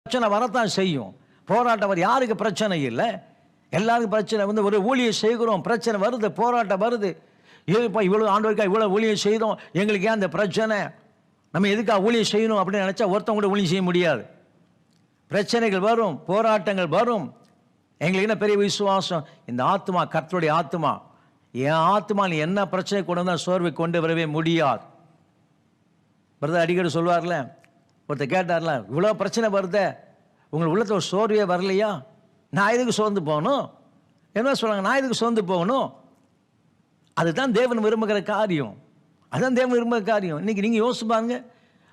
பிரச்சனை வரத்தான் செய்யும். போராட்டம் வர யாருக்கு பிரச்சனை இல்லை? எல்லாருக்கும் பிரச்சனை ஒரு ஊழியம் செய்கிறோம், பிரச்சனை வருது, போராட்டம் வருது. இப்போ இவ்வளோ ஆண்டவருக்கா இவ்வளோ ஊழியம் செய்தோம், எங்களுக்கு ஏன் அந்த பிரச்சனை? நம்ம எதுக்காக ஊழியம் செய்யணும் அப்படின்னு நினச்சா ஒருத்தவங்க கூட ஊழியம் செய்ய முடியாது. பிரச்சனைகள் வரும், போராட்டங்கள் வரும். எங்களுக்கு என்ன பெரிய விசுவாசம், இந்த ஆத்மா கர்த்தருடைய ஆத்மா. என் ஆத்மா நீ என்ன பிரச்சனை கொண்டு வந்தால் சோர்வை கொண்டு வரவே முடியாது. பிரதர் அடிக்கடி சொல்வார்ல, ஒருத்தர் கேட்டார்ல, இவ்வளோ பிரச்சனை வருத, உங்களுக்கு உள்ளத்தில் ஒரு சோர்வே வரலையா? நான் எதுக்கு சோர்ந்து போகணும்? என்ன சொல்கிறாங்க, நான் எதுக்கு சோர்ந்து போகணும்? அதுதான் தேவன் விரும்புகிற காரியம். அதுதான் தேவன் விரும்புகிற காரியம். இன்றைக்கி நீங்கள் யோசிச்சு பாருங்க,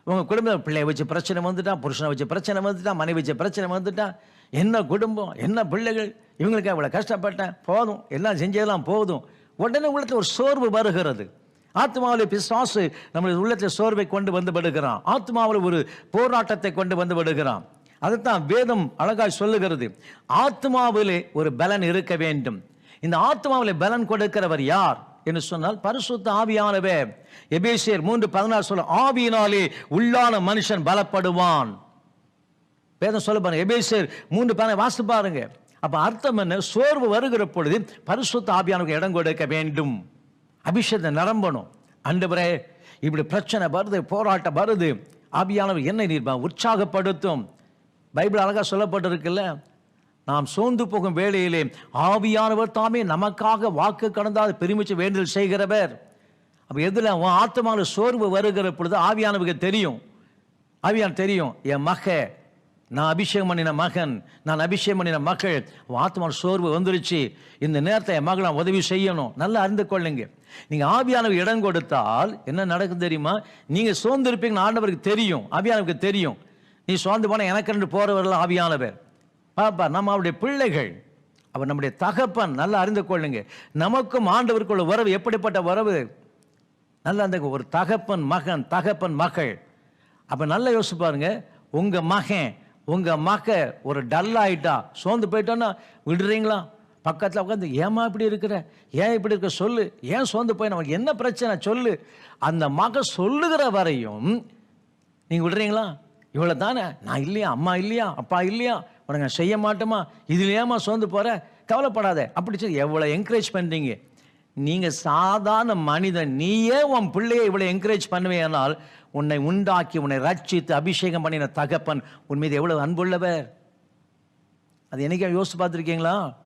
உங்கள் குடும்பம் பிள்ளையை வச்சு பிரச்சனை வந்துட்டான், புருஷனை வச்சு பிரச்சனை வந்துட்டான், மனைவி வச்சு பிரச்சனை வந்துட்டான். என்ன குடும்பம், என்ன பிள்ளைகள், இவங்களுக்கு அவ்வளோ கஷ்டப்பட்டேன், போதும், எல்லாம் செஞ்சதெல்லாம் போதும். உடனே உள்ளத்தில் ஒரு சோர்வு வருகிறது. ஆத்மாவில் பிசாசு நம்மளுடைய உள்ளத்தில் சோர்வை கொண்டு வந்து விடுகிறான். ஆத்மாவில் ஒரு போராட்டத்தை கொண்டு வந்து விடுகிறான். அதுதான் வேதம் அழகாய் சொல்லுகிறது. ஆத்மாவிலே ஒரு பலன் இருக்க வேண்டும். இந்த ஆத்மாவிலே பலன் கொடுக்கிறவர் யார் என்று சொன்னால் பரிசுத்த ஆவியானவே. எபேசியர் 3:16 சொல்ல, ஆவியினாலே உள்ளான மனுஷன் பலப்படுவான். வேதம் சொல்ல பாருங்க, எபேசியர் 3:16 வாசித்து பாருங்க. அப்ப அர்த்தம் என்ன? சோர்வு வருகிற பொழுது பரிசுத்த ஆவியானவருக்கு இடம் கொடுக்க வேண்டும். அபிஷேகத்தை நிரம்பணும். ஆண்டவரே இப்படி பிரச்சனை வருது, போராட்டம் வருது, ஆவியானவர் என்னை நீர் உற்சாகப்படுத்தும். பைபிள் அழகா சொல்லப்பட்டிருக்குல்ல, நாம் சோர்ந்து போகும் வேளையிலே ஆவியானவர் தாமே நமக்காக வாக்கு கடந்தால் பெருமிச்சு வேண்டுதல் செய்கிறவர். அப்ப எதுல உன் ஆத்மாவில் சோர்வு வருகிற பொழுது ஆவியானவருக்கு தெரியும். ஆவியான தெரியும், என் மக, நான் அபிஷேகம் பண்ணின மகன், நான் அபிஷேகம் பண்ணின மகள், ஆத்மாவில் சோர்வு வந்துருச்சு, இந்த நேரத்தை என் மகள் நான் உதவி செய்யணும். நல்லா அறிந்து கொள்ளுங்க. நீங்க ஆவியானவர் இடம் கொடுத்தால் என்ன நடக்கும் தெரியுமா? நீங்க சோர்ந்து இருப்பீங்கன்னு ஆண்டவருக்கு தெரியும், ஆவியானவருக்கு தெரியும். நீ சோர்ந்து போன எனக்கு ரெண்டு போறவர்கள் ஆவியானவர் பாப்பா. நம்ம அவருடைய பிள்ளைகள், அவர் நம்முடைய தகப்பன். நல்லா அறிந்து கொள்ளுங்க. நமக்கும் ஆண்டவருக்குள்ள உறவு எப்படிப்பட்ட உறவு? நல்லா அந்த ஒரு தகப்பன் மகன், தகப்பன் மகள். அப்ப நல்லா யோசிச்சு பாருங்க, உங்க மகன் உங்க மக ஒரு டல் ஆயிட்டா, சோர்ந்து போயிட்டோன்னா விடுறீங்களா? பக்கத்தில் உட்காந்து, ஏமா இப்படி இருக்கிற, ஏன் இப்படி இருக்க சொல்லு, ஏன் சோர்ந்து போய், நமக்கு என்ன பிரச்சனை சொல்லு. அந்த மக சொல்லுகிற வரையும் நீங்க விடுறீங்களா? இவ்வளோ தானே, நான் இல்லையா, அம்மா இல்லையா, அப்பா இல்லையா, உனக்கு நான் செய்ய மாட்டோமா, இதுல ஏமா சோர்ந்து போற, கவலைப்படாத அப்படி சொல்லி எவ்வளோ என்கரேஜ் பண்ணுறீங்க. நீங்க சாதாரண மனிதன், நீயே உன் பிள்ளையை இவ்வளோ என்கரேஜ் பண்ணுவேனால், உன்னை உண்டாக்கி உன்னை ரட்சித்து அபிஷேகம் பண்ணின தகப்பன் உன் மீது எவ்வளவு அன்புள்ளவர். அது என்னைக்கா யோசிச்சு பார்த்துருக்கீங்களா?